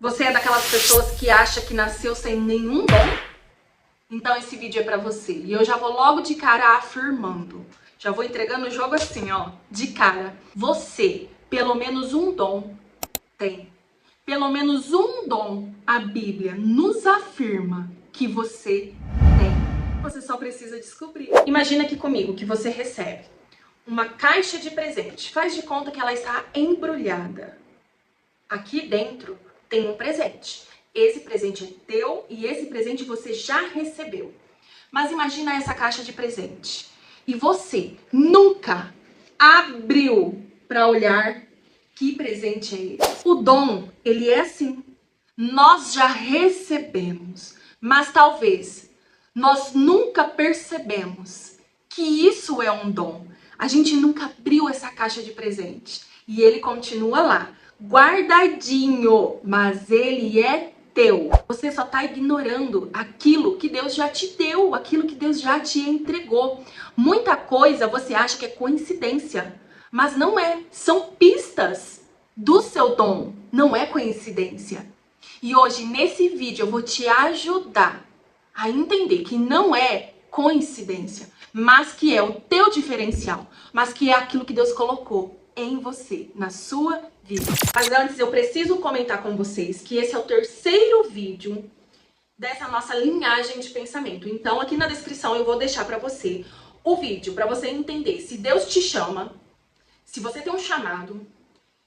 Você é daquelas pessoas que acha que nasceu sem nenhum dom? Então esse vídeo é pra você. E eu já vou logo de cara afirmando. Já vou entregando o jogo assim, ó, de cara. Você, pelo menos um dom, tem. Pelo menos um dom, a Bíblia nos afirma que você tem. Você só precisa descobrir. Imagina aqui comigo que você recebe uma caixa de presente. Faz de conta que ela está embrulhada. Aqui dentro tem um presente. Esse presente é teu e esse presente você já recebeu. Mas imagina essa caixa de presente e você nunca abriu para olhar que presente é esse. O dom, ele é assim. Nós já recebemos, mas talvez nós nunca percebemos que isso é um dom. A gente nunca abriu essa caixa de presente e ele continua lá, guardadinho, mas ele é teu. Você só está ignorando aquilo que Deus já te deu, aquilo que Deus já te entregou. Muita coisa você acha que é coincidência, mas não é. São pistas do seu dom, não é coincidência. E hoje, nesse vídeo, eu vou te ajudar a entender que não é coincidência, mas que é o teu diferencial, mas que é aquilo que Deus colocou em você, na sua vida. Mas antes, eu preciso comentar com vocês que esse é o terceiro vídeo dessa nossa linhagem de pensamento. Então, aqui na descrição eu vou deixar para você o vídeo para você entender se Deus te chama, se você tem um chamado,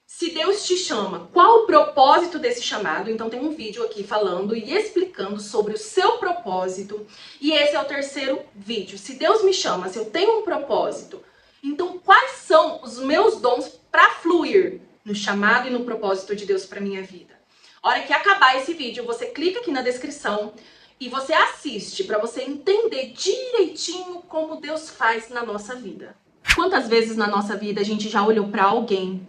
se Deus te chama, qual o propósito desse chamado. Então tem um vídeo aqui falando e explicando sobre o seu propósito. E esse é o terceiro vídeo. Se Deus me chama, se eu tenho um propósito, então quais são os meus dons para fluir no chamado e no propósito de Deus para minha vida? A hora que acabar esse vídeo, você clica aqui na descrição e você assiste para você entender direitinho como Deus faz na nossa vida. Quantas vezes na nossa vida a gente já olhou para alguém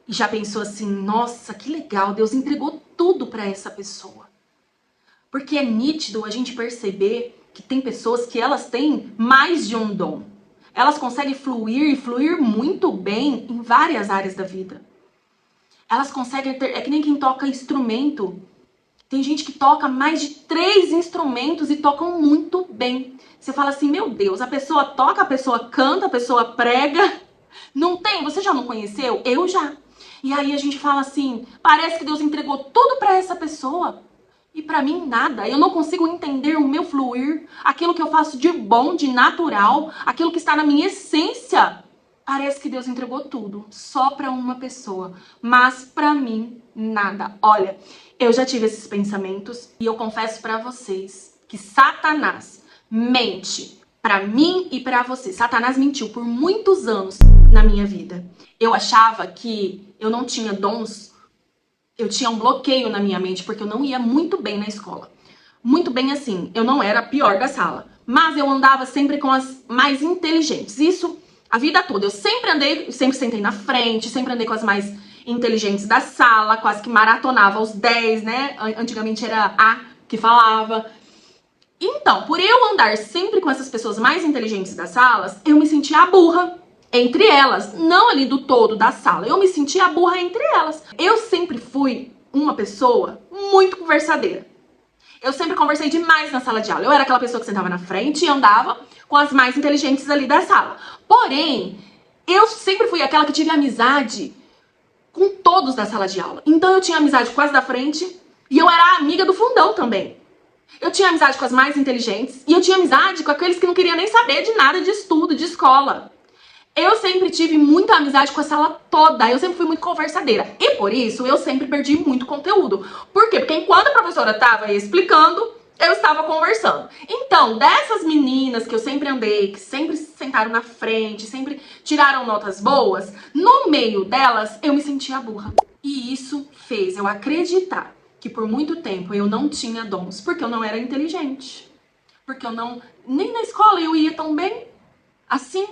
e já pensou assim, nossa, que legal, Deus entregou tudo para essa pessoa. Porque é nítido a gente perceber que tem pessoas que elas têm mais de um dom. Elas conseguem fluir e fluir muito bem em várias áreas da vida. Elas conseguem ter, é que nem quem toca instrumento. Tem gente que toca mais de 3 instrumentos e tocam muito bem. Você fala assim, meu Deus, a pessoa toca, a pessoa canta, a pessoa prega. Não tem? Você já não conheceu? Eu já. E aí a gente fala assim, parece que Deus entregou tudo para essa pessoa e para mim nada. Eu não consigo entender o meu fluir, aquilo que eu faço de bom, de natural, aquilo que está na minha essência. Parece que Deus entregou tudo só para uma pessoa, mas para mim nada. Olha, eu já tive esses pensamentos e eu confesso para vocês que Satanás mente para mim e para você. Satanás mentiu por muitos anos na minha vida. Eu achava que eu não tinha dons, eu tinha um bloqueio na minha mente, porque eu não ia muito bem na escola. Muito bem assim, eu não era a pior da sala, mas eu andava sempre com as mais inteligentes. Isso a vida toda. Eu sempre andei, sempre sentei na frente, sempre andei com as mais inteligentes da sala, quase que maratonava os 10, né? Antigamente era A que falava. Então, por eu andar sempre com essas pessoas mais inteligentes das salas, eu me sentia a burra entre elas, não ali do todo da sala. Eu me sentia a burra entre elas. Eu sempre fui uma pessoa muito conversadeira. Eu sempre conversei demais na sala de aula. Eu era aquela pessoa que sentava na frente e andava com as mais inteligentes ali da sala. Porém, eu sempre fui aquela que tive amizade com todos da sala de aula. Então eu tinha amizade com as da frente e eu era amiga do fundão também. Eu tinha amizade com as mais inteligentes e eu tinha amizade com aqueles que não queriam nem saber de nada de estudo, de escola. Eu sempre tive muita amizade com a sala toda, eu sempre fui muito conversadeira. E por isso, eu sempre perdi muito conteúdo. Por quê? Porque enquanto a professora estava explicando, eu estava conversando. Então, dessas meninas que eu sempre andei, que sempre sentaram na frente, sempre tiraram notas boas, no meio delas, eu me sentia burra. E isso fez eu acreditar que por muito tempo eu não tinha dons, porque eu não era inteligente. Porque eu não... Nem na escola eu ia tão bem assim.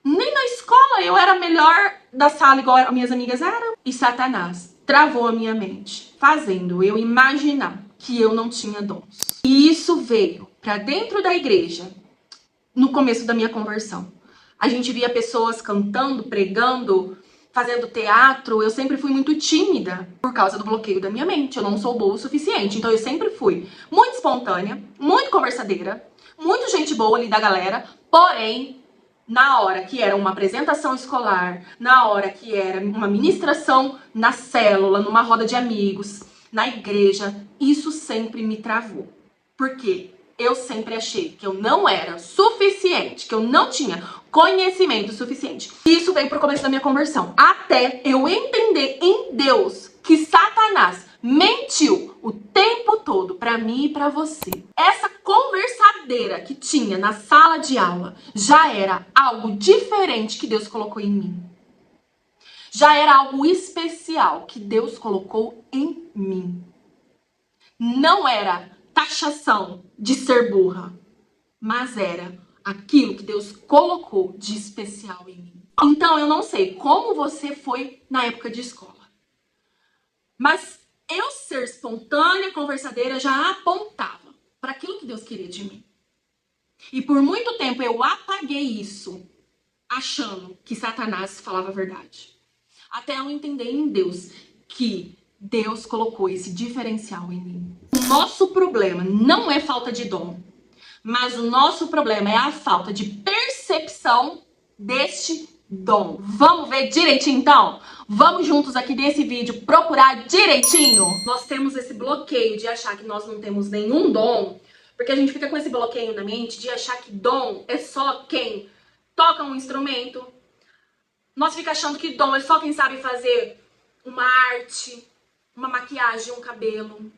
Nem na escola eu era melhor da sala igual as minhas amigas eram. E Satanás travou a minha mente, fazendo eu imaginar que eu não tinha dons. E isso veio para dentro da igreja no começo da minha conversão. A gente via pessoas cantando, pregando, fazendo teatro, eu sempre fui muito tímida por causa do bloqueio da minha mente. Eu não sou boa o suficiente. Então eu sempre fui muito espontânea, muito conversadeira, muito gente boa ali da galera. Porém, na hora que era uma apresentação escolar, na hora que era uma ministração na célula, numa roda de amigos, na igreja, isso sempre me travou. Por quê? Eu sempre achei que eu não era suficiente, que eu não tinha conhecimento suficiente. Isso veio pro começo da minha conversão. Até eu entender em Deus que Satanás mentiu o tempo todo pra mim e pra você. Essa conversadeira que tinha na sala de aula já era algo diferente que Deus colocou em mim. Já era algo especial que Deus colocou em mim. Não era taxação de ser burra, mas era aquilo que Deus colocou de especial em mim. Então eu não sei como você foi na época de escola, mas eu ser espontânea, conversadeira, já apontava para aquilo que Deus queria de mim. E por muito tempo eu apaguei isso, achando que Satanás falava a verdade. Até eu entender em Deus que Deus colocou esse diferencial em mim. O nosso problema não é falta de dom, mas o nosso problema é a falta de percepção deste dom. Vamos ver direitinho então? Vamos juntos aqui nesse vídeo procurar direitinho? Nós temos esse bloqueio de achar que nós não temos nenhum dom, porque a gente fica com esse bloqueio na mente de achar que dom é só quem toca um instrumento. Nós ficamos achando que dom é só quem sabe fazer uma arte, uma maquiagem, um cabelo.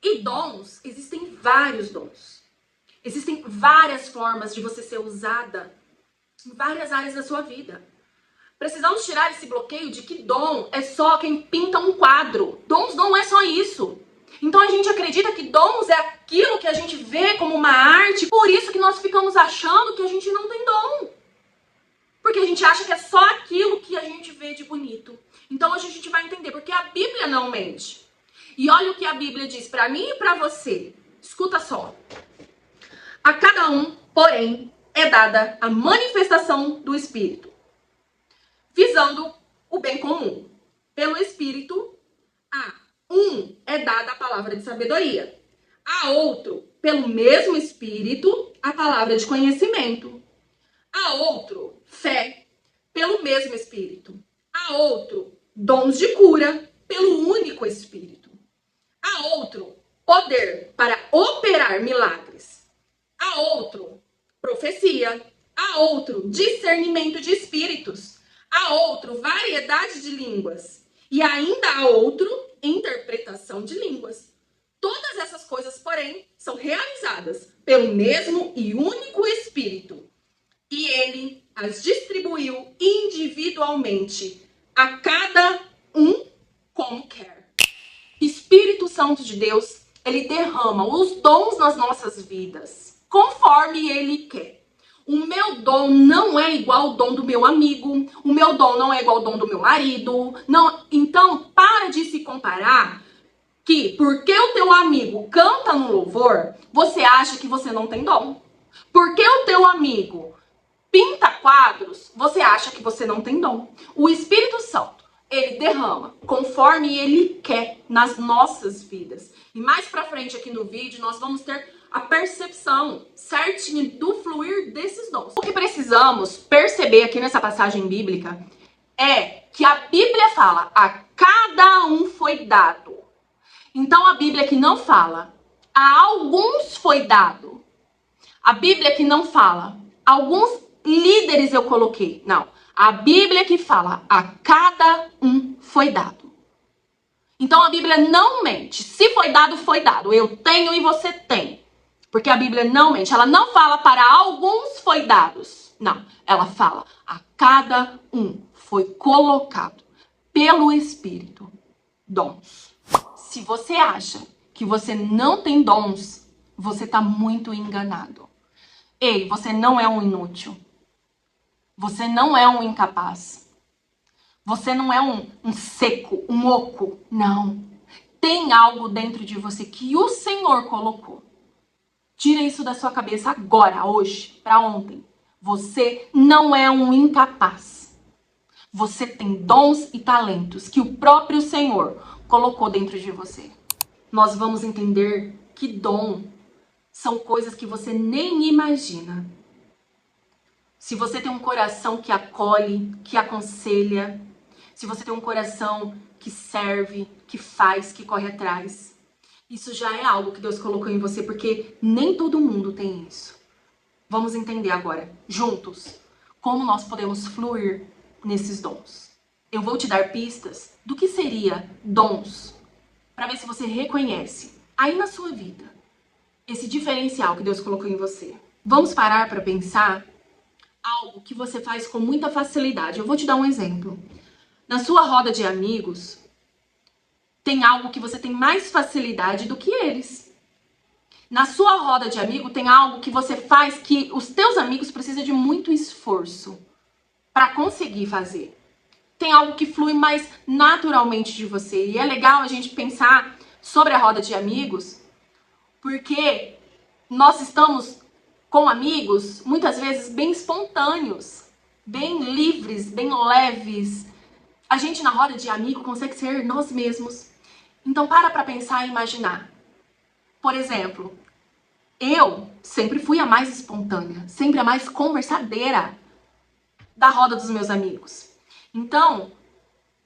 E dons, existem vários dons. Existem várias formas de você ser usada em várias áreas da sua vida. Precisamos tirar esse bloqueio de que dom é só quem pinta um quadro. Dons não é só isso. Então a gente acredita que dons é aquilo que a gente vê como uma arte. Por isso que nós ficamos achando que a gente não tem dom. Porque a gente acha que é só aquilo que a gente vê de bonito. Então hoje a gente vai entender porque a Bíblia não mente. E olha o que a Bíblia diz para mim e para você. Escuta só. A cada um, porém, é dada a manifestação do Espírito, visando o bem comum. Pelo Espírito, a um é dada a palavra de sabedoria, a outro, pelo mesmo Espírito, a palavra de conhecimento, a outro, fé, pelo mesmo Espírito, a outro, dons de cura, pelo único Espírito, a outro, poder para operar milagres, a outro, profecia, a outro, discernimento de espíritos, a outro, variedade de línguas, e ainda a outro, interpretação de línguas. Todas essas coisas, porém, são realizadas pelo mesmo e único Espírito, e ele as distribuiu individualmente a cada um como quer. Espírito Santo de Deus, ele derrama os dons nas nossas vidas, conforme ele quer. O meu dom não é igual ao dom do meu amigo, o meu dom não é igual ao dom do meu marido. Não, então, para de se comparar que porque o teu amigo canta no louvor, você acha que você não tem dom. Porque o teu amigo pinta quadros, você acha que você não tem dom. O Espírito Santo, ele derrama conforme ele quer nas nossas vidas. E mais pra frente aqui no vídeo, nós vamos ter a percepção certinha do fluir desses dons. O que precisamos perceber aqui nessa passagem bíblica é que a Bíblia fala, a cada um foi dado. Então a Bíblia que não fala, a alguns foi dado. A Bíblia que não fala, alguns líderes eu coloquei. Não, a Bíblia que fala, a cada um foi dado. Então a Bíblia não mente. Se foi dado, foi dado. Eu tenho e você tem. Porque a Bíblia não mente. Ela não fala para alguns foi dados. Não, ela fala a cada um foi colocado pelo Espírito dons. Se você acha que você não tem dons, você está muito enganado. Ei, você não é um inútil. Você não é um incapaz. Você não é um seco, um oco. Não. Tem algo dentro de você que o Senhor colocou. Tira isso da sua cabeça agora, hoje, para ontem. Você não é um incapaz. Você tem dons e talentos que o próprio Senhor colocou dentro de você. Nós vamos entender que dom são coisas que você nem imagina. Se você tem um coração que acolhe, que aconselha, se você tem um coração que serve, que faz, que corre atrás, isso já é algo que Deus colocou em você, porque nem todo mundo tem isso. Vamos entender agora, juntos, como nós podemos fluir nesses dons. Eu vou te dar pistas do que seria dons, para ver se você reconhece aí na sua vida esse diferencial que Deus colocou em você. Vamos parar para pensar algo que você faz com muita facilidade. Eu vou te dar um exemplo. Na sua roda de amigos, tem algo que você tem mais facilidade do que eles. Na sua roda de amigo tem algo que você faz que os teus amigos precisam de muito esforço para conseguir fazer. Tem algo que flui mais naturalmente de você. E é legal a gente pensar sobre a roda de amigos, porque nós estamos com amigos, muitas vezes, bem espontâneos, bem livres, bem leves. A gente na roda de amigo consegue ser nós mesmos. Então para pensar e imaginar. Por exemplo, eu sempre fui a mais espontânea, sempre a mais conversadeira da roda dos meus amigos. Então,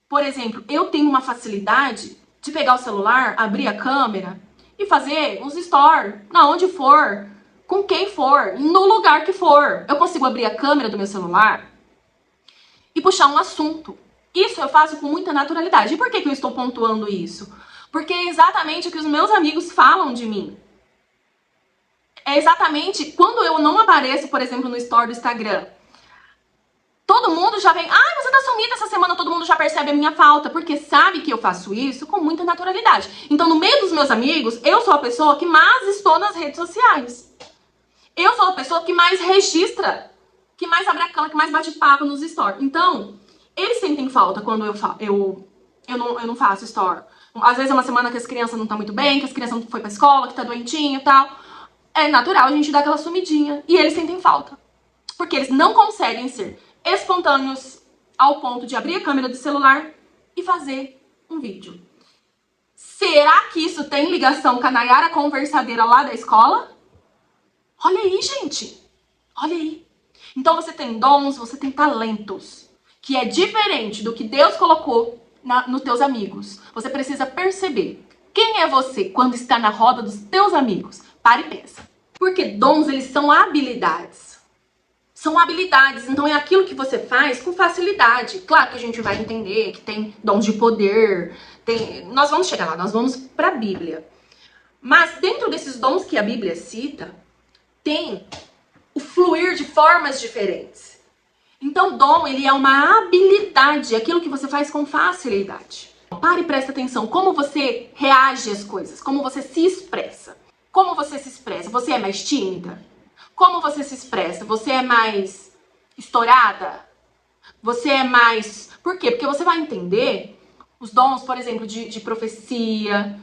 por exemplo, eu tenho uma facilidade de pegar o celular, abrir a câmera e fazer uns stories, na onde for, com quem for, no lugar que for. Eu consigo abrir a câmera do meu celular e puxar um assunto. Isso eu faço com muita naturalidade. E por que eu estou pontuando isso? Porque é exatamente o que os meus amigos falam de mim. É exatamente quando eu não apareço, por exemplo, no story do Instagram. Todo mundo já vem, você tá sumida essa semana, todo mundo já percebe a minha falta, porque sabe que eu faço isso com muita naturalidade. Então, no meio dos meus amigos, eu sou a pessoa que mais estou nas redes sociais. Eu sou a pessoa que mais registra, que mais abre a câmera, que mais bate papo nos stories. Então, eles sentem falta quando eu não faço story. Às vezes é uma semana que as crianças não estão muito bem, que as crianças não foi pra escola, que tá doentinho e tal. É natural a gente dar aquela sumidinha. E eles sentem falta. Porque eles não conseguem ser espontâneos ao ponto de abrir a câmera do celular e fazer um vídeo. Será que isso tem ligação com a Nayara conversadeira lá da escola? Olha aí, gente. Olha aí. Então você tem dons, você tem talentos, que é diferente do que Deus colocou nos teus amigos. Você precisa perceber quem é você quando está na roda dos teus amigos. Para e pensa. Porque dons, eles são habilidades. São habilidades, então é aquilo que você faz com facilidade. Claro que a gente vai entender que tem dons de poder, nós vamos chegar lá, nós vamos para a Bíblia. Mas dentro desses dons que a Bíblia cita, tem o fluir de formas diferentes. Então, dom, ele é uma habilidade, aquilo que você faz com facilidade. Pare e presta atenção, como você reage às coisas, como você se expressa. Como você se expressa? Você é mais tímida? Como você se expressa? Você é mais estourada? Você é mais... Por quê? Porque você vai entender os dons, por exemplo, de profecia,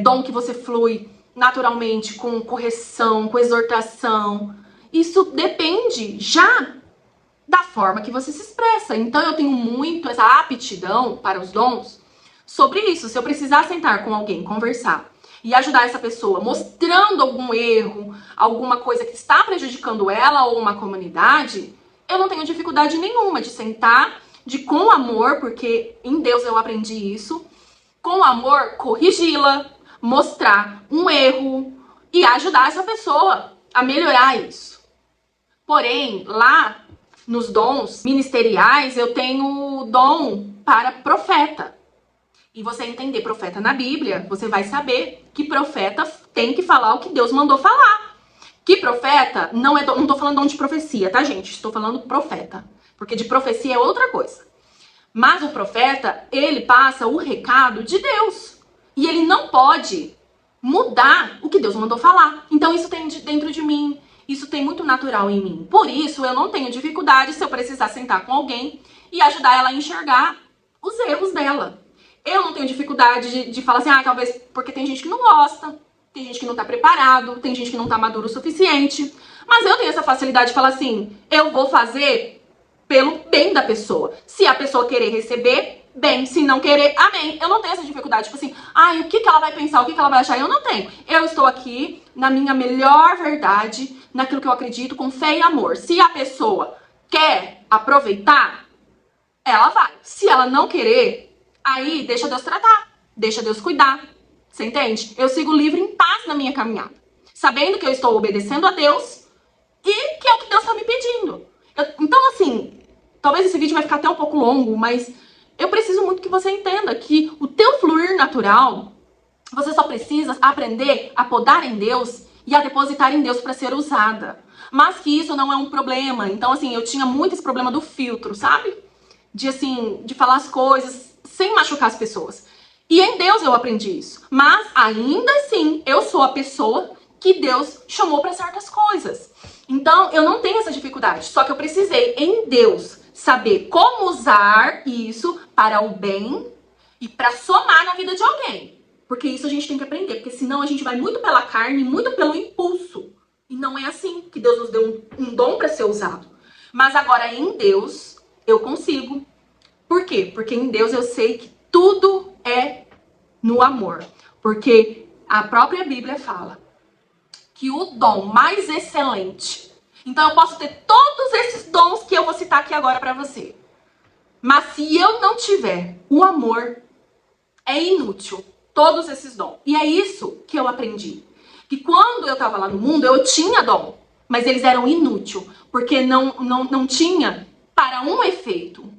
dom que você flui naturalmente com correção, com exortação. Isso depende já da forma que você se expressa. Então eu tenho muito essa aptidão para os dons sobre isso. Se eu precisar sentar com alguém, conversar e ajudar essa pessoa mostrando algum erro, alguma coisa que está prejudicando ela ou uma comunidade, eu não tenho dificuldade nenhuma de sentar, de com amor, porque em Deus eu aprendi isso, com amor corrigi-la, mostrar um erro e ajudar essa pessoa a melhorar isso. Porém, lá nos dons ministeriais, eu tenho dom para profeta. E você entender profeta na Bíblia, você vai saber que profeta tem que falar o que Deus mandou falar. Que profeta não tô falando dom de profecia, tá, gente? Estou falando profeta. Porque de profecia é outra coisa. Mas o profeta, ele passa o recado de Deus. E ele não pode mudar o que Deus mandou falar. Então isso tem dentro de mim. Isso tem muito natural em mim. Por isso, eu não tenho dificuldade se eu precisar sentar com alguém e ajudar ela a enxergar os erros dela. Eu não tenho dificuldade de falar assim, talvez porque tem gente que não gosta, tem gente que não tá preparado, tem gente que não tá maduro o suficiente. Mas eu tenho essa facilidade de falar assim, eu vou fazer pelo bem da pessoa. Se a pessoa querer receber, bem. Se não querer, amém. Eu não tenho essa dificuldade, tipo assim, ai, o que ela vai pensar, o que ela vai achar? Eu não tenho. Eu estou aqui na minha melhor verdade, naquilo que eu acredito, com fé e amor. Se a pessoa quer aproveitar, ela vai. Se ela não querer, aí deixa Deus tratar, deixa Deus cuidar. Você entende? Eu sigo livre em paz na minha caminhada, sabendo que eu estou obedecendo a Deus e que é o que Deus está me pedindo. Então, assim, talvez esse vídeo vai ficar até um pouco longo, mas eu preciso muito que você entenda que o teu fluir natural, você só precisa aprender a podar em Deus e a depositar em Deus para ser usada. Mas que isso não é um problema. Então, assim, eu tinha muito esse problema do filtro, sabe? De falar as coisas sem machucar as pessoas. E em Deus eu aprendi isso. Mas, ainda assim, eu sou a pessoa que Deus chamou para certas coisas. Então, eu não tenho essa dificuldade. Só que eu precisei, em Deus, saber como usar isso para o bem e para somar na vida de alguém. Porque isso a gente tem que aprender. Porque senão a gente vai muito pela carne, muito pelo impulso. E não é assim que Deus nos deu um dom para ser usado. Mas agora, em Deus, eu consigo. Por quê? Porque em Deus eu sei que tudo é no amor. Porque a própria Bíblia fala que o dom mais excelente... Então eu posso ter todos esses dons que eu vou citar aqui agora pra você. Mas se eu não tiver o amor, é inútil todos esses dons. E é isso que eu aprendi. Que quando eu tava lá no mundo, eu tinha dom. Mas eles eram inúteis. Porque não tinha para um efeito.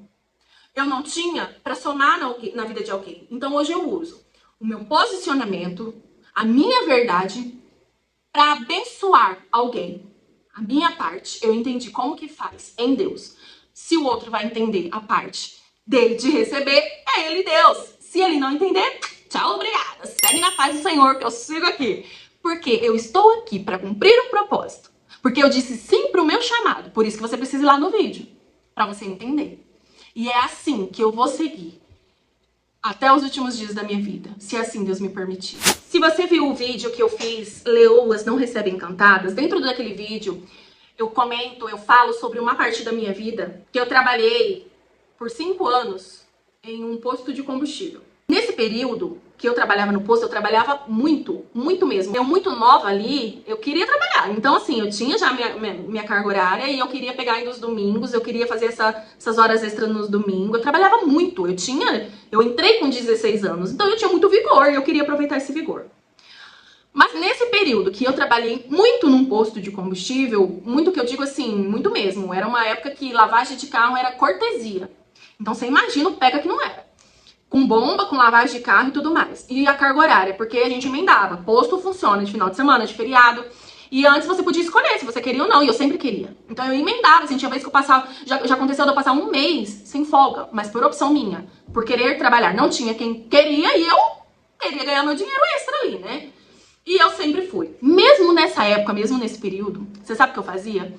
Eu não tinha para somar na vida de alguém. Então hoje eu uso o meu posicionamento, a minha verdade, para abençoar alguém. A minha parte, eu entendi como que faz em Deus. Se o outro vai entender a parte dele de receber, é ele Deus. Se ele não entender, tchau, obrigada. Segue na paz do Senhor que eu sigo aqui. Porque eu estou aqui para cumprir um propósito. Porque eu disse sim pro meu chamado. Por isso que você precisa ir lá no vídeo, para você entender. E é assim que eu vou seguir até os últimos dias da minha vida, se assim Deus me permitir. Se você viu o vídeo que eu fiz, Leoas não recebem cantadas, dentro daquele vídeo eu comento, eu falo sobre uma parte da minha vida que eu trabalhei por 5 anos em um posto de combustível. Nesse período que eu trabalhava no posto, eu trabalhava muito, muito mesmo. Eu muito nova ali, eu queria trabalhar. Então, assim, eu tinha já minha carga horária e eu queria pegar ainda os domingos, eu queria fazer essas horas extras nos domingos. Eu trabalhava muito, eu entrei com 16 anos, então eu tinha muito vigor e eu queria aproveitar esse vigor. Mas nesse período que eu trabalhei muito num posto de combustível, muito que eu digo assim, muito mesmo, era uma época que lavagem de carro era cortesia. Então você imagina o pega que não era. Com bomba, com lavagem de carro e tudo mais. E a carga horária, porque a gente emendava. Posto funciona de final de semana, de feriado. E antes você podia escolher se você queria ou não, e eu sempre queria. Então eu emendava, assim, tinha vez que eu passava... Já aconteceu de eu passar um mês sem folga, mas por opção minha. Por querer trabalhar. Não tinha quem queria e eu queria ganhar meu dinheiro extra ali, né? E eu sempre fui. Mesmo nessa época, mesmo nesse período, você sabe o que eu fazia?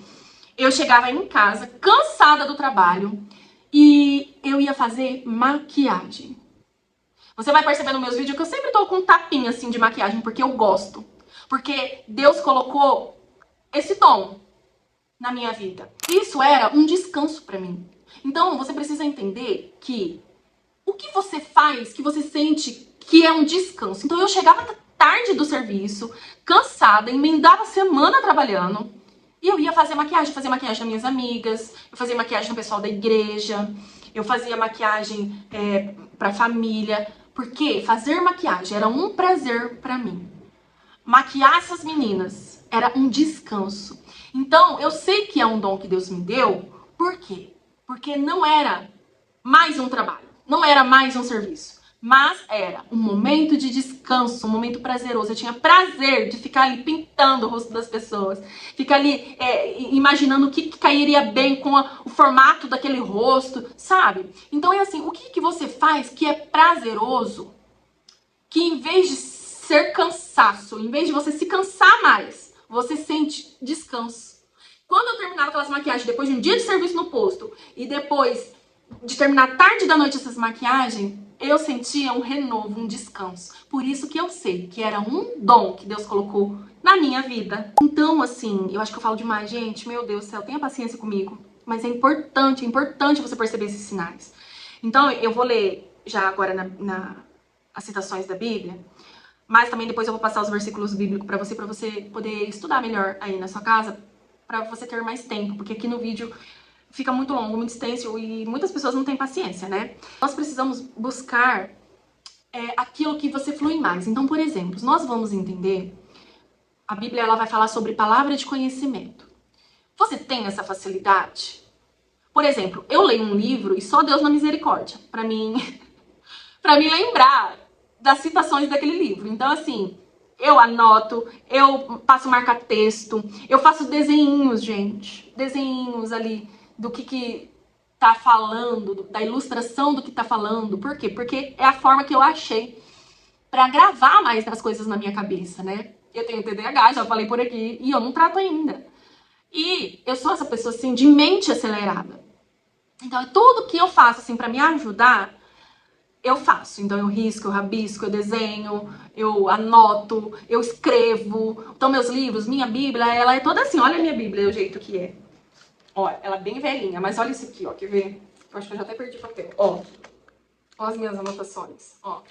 Eu chegava em casa, cansada do trabalho, e eu ia fazer maquiagem. Você vai perceber nos meus vídeos que eu sempre tô com um tapinha assim de maquiagem, porque eu gosto. Porque Deus colocou esse dom na minha vida. Isso era um descanso pra mim. Então, você precisa entender que o que você faz, que você sente que é um descanso. Então, eu chegava tarde do serviço, cansada, emendava a semana trabalhando, e eu ia fazer maquiagem das minhas amigas, eu fazia maquiagem no pessoal da igreja, eu fazia maquiagem pra família, porque fazer maquiagem era um prazer pra mim. Maquiar essas meninas era um descanso. Então, eu sei que é um dom que Deus me deu. Por quê? Porque não era mais um trabalho, não era mais um serviço, mas era um momento de descanso, um momento prazeroso. Eu tinha prazer de ficar ali pintando o rosto das pessoas, ficar ali imaginando o que cairia bem com o formato daquele rosto, sabe? Então é assim, o que você faz que é prazeroso, que em vez de ser cansaço, em vez de você se cansar mais, você sente descanso. Quando eu terminava aquelas maquiagens depois de um dia de serviço no posto e depois de terminar tarde da noite essas maquiagens, eu sentia um renovo, um descanso. Por isso que eu sei que era um dom que Deus colocou na minha vida. Então, assim, eu acho que eu falo demais, gente. Meu Deus do céu, tenha paciência comigo. Mas é importante você perceber esses sinais. Então, eu vou ler já agora as citações da Bíblia, mas também depois eu vou passar os versículos bíblicos para você poder estudar melhor aí na sua casa, para você ter mais tempo, porque aqui no vídeo fica muito longo, muito extenso e muitas pessoas não têm paciência, né? Nós precisamos buscar aquilo que você flui mais. Então, por exemplo, nós vamos entender, a Bíblia ela vai falar sobre palavra de conhecimento. Você tem essa facilidade? Por exemplo, eu leio um livro e só Deus na misericórdia, para mim lembrar das citações daquele livro. Então, assim, eu anoto, eu passo marca-texto, eu faço desenhinhos, gente. Desenhinhos ali do que tá falando, da ilustração do que tá falando. Por quê? Porque é a forma que eu achei pra gravar mais as coisas na minha cabeça, né? Eu tenho TDAH, já falei por aqui, e eu não trato ainda. E eu sou essa pessoa, assim, de mente acelerada. Então, tudo que eu faço, assim, pra me ajudar, eu faço. Então, eu risco, eu rabisco, eu desenho, eu anoto, eu escrevo. Então, meus livros, minha Bíblia, ela é toda assim. Olha a minha Bíblia, o jeito que é. Ó, ela é bem velhinha, mas olha isso aqui, ó. Quer ver? Eu acho que eu já até perdi papel. Ó as minhas anotações, ó.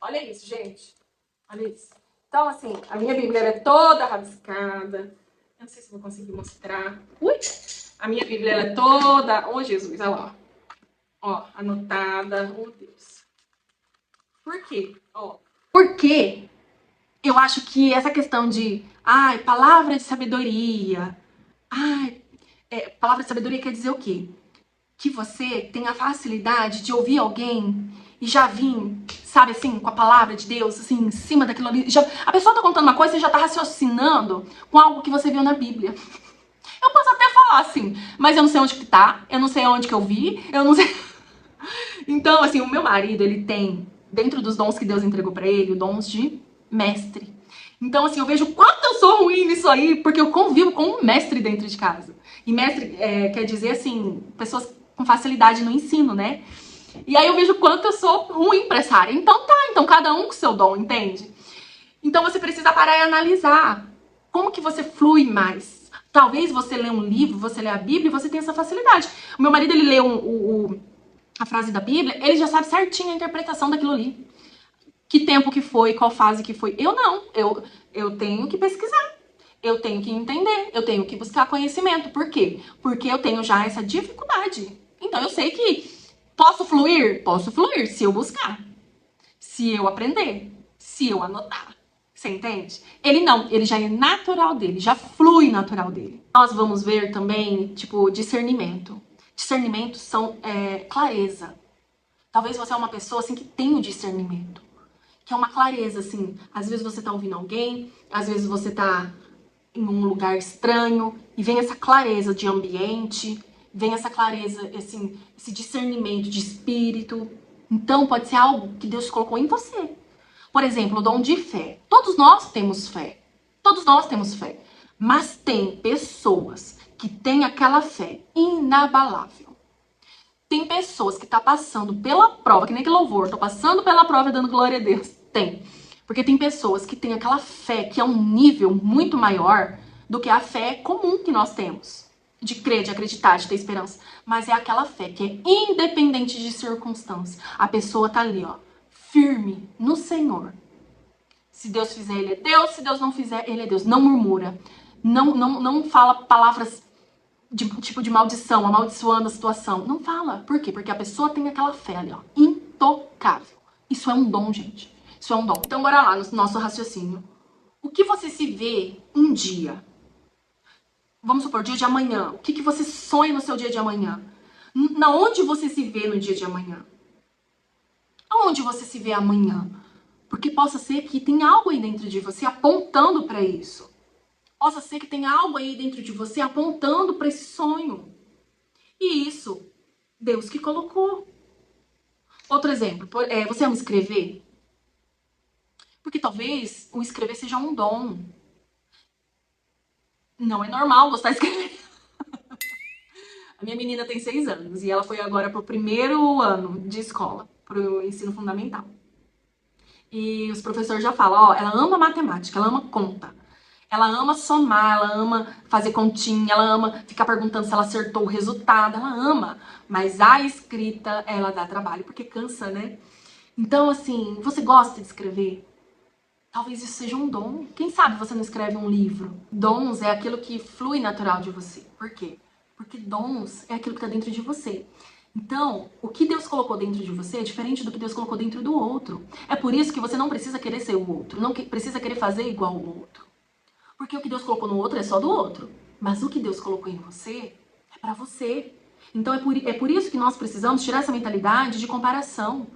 Olha isso, gente. Olha isso. Então, assim, a minha Bíblia é toda rabiscada. Eu não sei se vou conseguir mostrar. Ui! A minha Bíblia ela é toda... Oh, Jesus, olha lá. Ó, anotada. Oh, Deus. Por quê? Ó, porque eu acho que essa questão de... Ai, palavra de sabedoria. Ai, palavra de sabedoria quer dizer o quê? Que você tem a facilidade de ouvir alguém e já vir, sabe assim, com a palavra de Deus, assim, em cima daquilo ali. A pessoa tá contando uma coisa e você já tá raciocinando com algo que você viu na Bíblia. Eu posso até falar assim, mas eu não sei onde que tá, eu não sei onde que eu vi, eu não sei. Então, assim, o meu marido, ele tem, dentro dos dons que Deus entregou pra ele, dons de mestre. Então, assim, eu vejo quanto eu sou ruim nisso aí, porque eu convivo com um mestre dentro de casa. E mestre quer dizer, assim, pessoas com facilidade no ensino, né? E aí eu vejo quanto eu sou ruim pra essa área. Então tá, então cada um com seu dom, entende? Então você precisa parar e analisar como que você flui mais. Talvez você lê um livro, você lê a Bíblia e você tem essa facilidade. O meu marido, ele lê a frase da Bíblia, ele já sabe certinho a interpretação daquilo ali. Que tempo que foi, qual fase que foi. Eu não, eu tenho que pesquisar. Eu tenho que entender, eu tenho que buscar conhecimento. Por quê? Porque eu tenho já essa dificuldade. Então eu sei que posso fluir? Posso fluir se eu buscar. Se eu aprender. Se eu anotar. Você entende? Ele não, ele já é natural dele, já flui natural dele. Nós vamos ver também, tipo, discernimento. Discernimento são clareza. Talvez você é uma pessoa assim que tem o discernimento. Que é uma clareza, assim. Às vezes você tá ouvindo alguém, às vezes você tá em um lugar estranho e vem essa clareza de ambiente, vem essa clareza, assim, esse discernimento de espírito. Então pode ser algo que Deus colocou em você. Por exemplo, o dom de fé. Todos nós temos fé. Todos nós temos fé. Mas tem pessoas que têm aquela fé inabalável. Tem pessoas que estão passando pela prova, que nem aquele louvor, tô passando pela prova e dando glória a Deus. Tem. Porque tem pessoas que têm aquela fé que é um nível muito maior do que a fé comum que nós temos. De crer, de acreditar, de ter esperança. Mas é aquela fé que é independente de circunstância. A pessoa tá ali, ó, firme no Senhor. Se Deus fizer, ele é Deus. Se Deus não fizer, ele é Deus. Não murmura. Não fala palavras tipo de maldição, amaldiçoando a situação. Não fala. Por quê? Porque a pessoa tem aquela fé ali, ó, intocável. Isso é um dom, gente. Isso é um dom. Então, bora lá no nosso raciocínio. O que você se vê um dia? Vamos supor, dia de amanhã. O que você sonha no seu dia de amanhã? Na onde você se vê no dia de amanhã? Aonde você se vê amanhã? Porque possa ser que tem algo aí dentro de você apontando para isso. Possa ser que tem algo aí dentro de você apontando para esse sonho. E isso, Deus que colocou. Outro exemplo, você ama escrever? Porque talvez o escrever seja um dom. Não é normal gostar de escrever. A minha menina tem 6 anos e ela foi agora pro primeiro ano de escola, pro ensino fundamental. E os professores já falam, ó, ela ama matemática, ela ama conta. Ela ama somar, ela ama fazer continha, ela ama ficar perguntando se ela acertou o resultado, ela ama. Mas a escrita, ela dá trabalho, porque cansa, né? Então, assim, você gosta de escrever? Talvez isso seja um dom. Quem sabe você não escreve um livro? Dons é aquilo que flui natural de você. Por quê? Porque dons é aquilo que está dentro de você. Então, o que Deus colocou dentro de você é diferente do que Deus colocou dentro do outro. É por isso que você não precisa querer ser o outro, não precisa querer fazer igual ao outro. Porque o que Deus colocou no outro é só do outro. Mas o que Deus colocou em você é para você. Então é por isso que nós precisamos tirar essa mentalidade de comparação.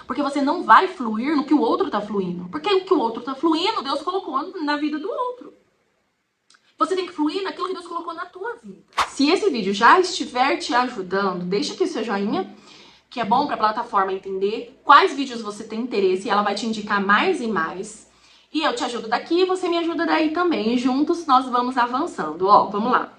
Porque você não vai fluir no que o outro tá fluindo. Porque o que o outro tá fluindo, Deus colocou na vida do outro. Você tem que fluir naquilo que Deus colocou na tua vida. Se esse vídeo já estiver te ajudando, deixa aqui o seu joinha, que é bom para a plataforma entender quais vídeos você tem interesse e ela vai te indicar mais e mais. E eu te ajudo daqui e você me ajuda daí também. E juntos nós vamos avançando. Ó, vamos lá.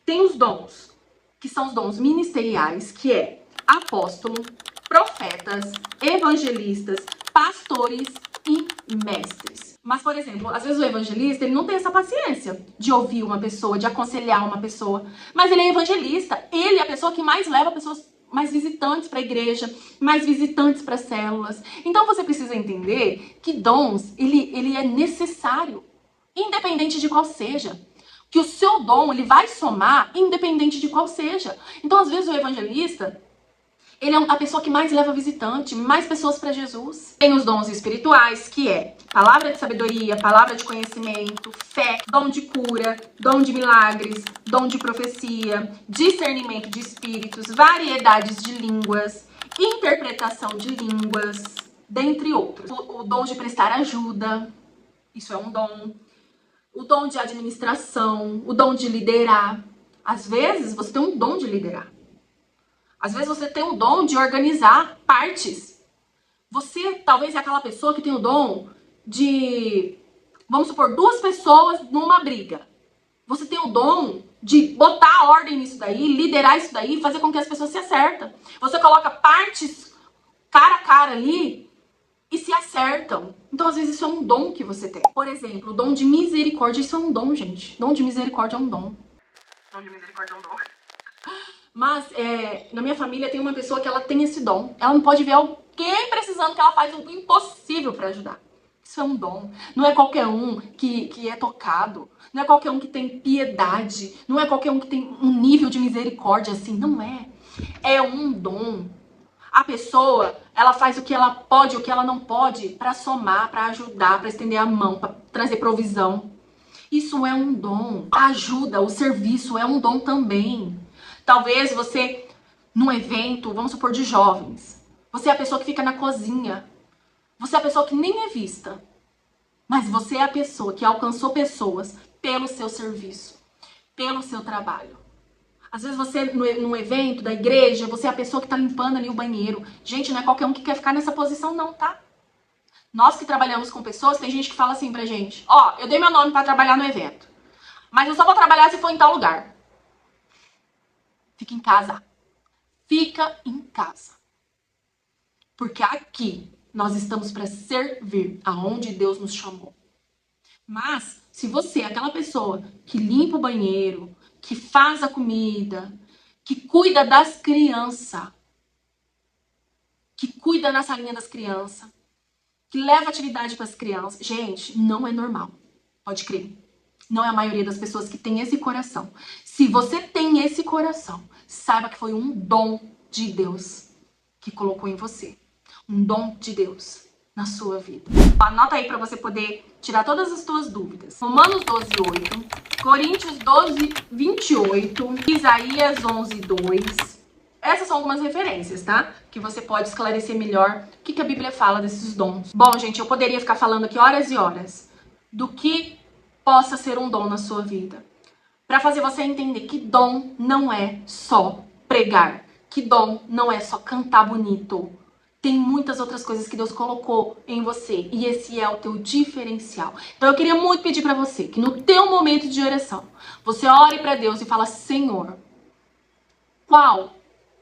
Tem os dons, que são os dons ministeriais, que é apóstolo, profetas, evangelistas, pastores e mestres. Mas, por exemplo, às vezes o evangelista, ele não tem essa paciência de ouvir uma pessoa, de aconselhar uma pessoa. Mas ele é evangelista. Ele é a pessoa que mais leva pessoas, mais visitantes para a igreja, mais visitantes para as células. Então você precisa entender que dons, ele é necessário, independente de qual seja. Que o seu dom, ele vai somar, independente de qual seja. Então, às vezes, o evangelista, ele é a pessoa que mais leva visitante, mais pessoas para Jesus. Tem os dons espirituais, que é palavra de sabedoria, palavra de conhecimento, fé, dom de cura, dom de milagres, dom de profecia, discernimento de espíritos, variedades de línguas, interpretação de línguas, dentre outros. O dom de prestar ajuda, isso é um dom. O dom de administração, o dom de liderar. Às vezes, você tem um dom de liderar. Às vezes você tem o dom de organizar partes. Você talvez é aquela pessoa que tem o dom de, vamos supor, 2 pessoas numa briga. Você tem o dom de botar ordem nisso daí, liderar isso daí, fazer com que as pessoas se acertem. Você coloca partes cara a cara ali e se acertam. Então, às vezes, isso é um dom que você tem. Por exemplo, o dom de misericórdia, isso é um dom, gente. Dom de misericórdia é um dom. Dom de misericórdia é um dom. Mas na minha família tem uma pessoa que ela tem esse dom. Ela não pode ver alguém precisando que ela faz o impossível para ajudar. Isso é um dom. Não é qualquer um que é tocado. Não é qualquer um que tem piedade. Não é qualquer um que tem um nível de misericórdia assim. Não é. É um dom. A pessoa, ela faz o que ela pode, o que ela não pode para somar, para ajudar, para estender a mão, para trazer provisão. Isso é um dom. A ajuda, o serviço é um dom também. Talvez você, num evento, vamos supor, de jovens, você é a pessoa que fica na cozinha. Você é a pessoa que nem é vista. Mas você é a pessoa que alcançou pessoas pelo seu serviço, pelo seu trabalho. Às vezes você, num evento da igreja, você é a pessoa que tá limpando ali o banheiro. Gente, não é qualquer um que quer ficar nessa posição não, tá? Nós que trabalhamos com pessoas, tem gente que fala assim pra gente: ó, eu dei meu nome pra trabalhar no evento, mas eu só vou trabalhar se for em tal lugar. Fica em casa. Fica em casa. Porque aqui nós estamos para servir aonde Deus nos chamou. Mas, se você é aquela pessoa que limpa o banheiro, que faz a comida, que cuida das crianças, que cuida na salinha das crianças, que leva atividade para as crianças, gente, não é normal. Pode crer. Não é a maioria das pessoas que tem esse coração. Se você tem esse coração, saiba que foi um dom de Deus que colocou em você. Um dom de Deus na sua vida. Anota aí para você poder tirar todas as suas dúvidas. Romanos 12:8, Coríntios 12:28, Isaías 11:2. Essas são algumas referências, tá? Que você pode esclarecer melhor o que a Bíblia fala desses dons. Bom, gente, eu poderia ficar falando aqui horas e horas do que possa ser um dom na sua vida. Para fazer você entender que dom não é só pregar. Que dom não é só cantar bonito. Tem muitas outras coisas que Deus colocou em você. E esse é o teu diferencial. Então eu queria muito pedir para você que no teu momento de oração, você ore para Deus e fala: Senhor, qual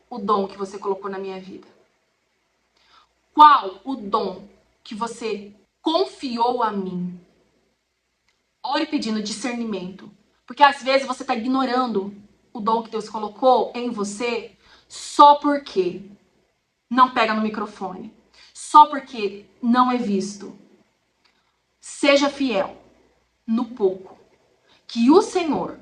o dom que você colocou na minha vida? Qual o dom que você confiou a mim? Ore pedindo discernimento. Porque às vezes você está ignorando o dom que Deus colocou em você só porque não pega no microfone. Só porque não é visto. Seja fiel no pouco, que o Senhor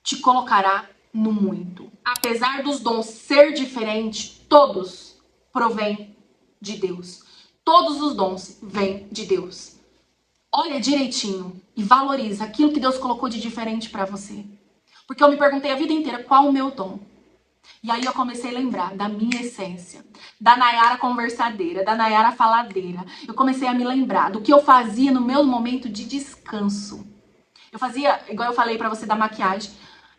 te colocará no muito. Apesar dos dons ser diferentes, todos provêm de Deus. Todos os dons vêm de Deus. Olha direitinho e valoriza aquilo que Deus colocou de diferente para você. Porque eu me perguntei a vida inteira qual o meu dom. E aí eu comecei a lembrar da minha essência, da Nayara conversadeira, da Nayara faladeira. Eu comecei a me lembrar do que eu fazia no meu momento de descanso. Eu fazia, igual eu falei pra você da maquiagem,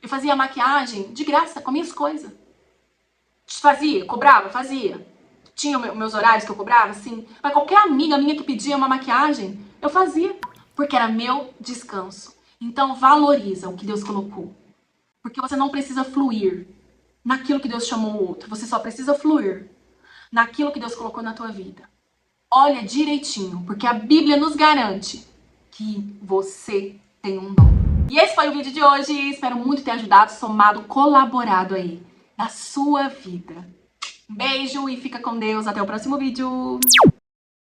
eu fazia maquiagem de graça com minhas coisas. Fazia, cobrava, fazia. Tinha meus horários que eu cobrava, sim. Mas qualquer amiga minha que pedia uma maquiagem, eu fazia. Porque era meu descanso. Então valoriza o que Deus colocou. Porque você não precisa fluir naquilo que Deus chamou o outro. Você só precisa fluir naquilo que Deus colocou na tua vida. Olha direitinho, porque a Bíblia nos garante que você tem um dom. E esse foi o vídeo de hoje. Espero muito ter ajudado, somado, colaborado aí na sua vida. Um beijo e fica com Deus. Até o próximo vídeo.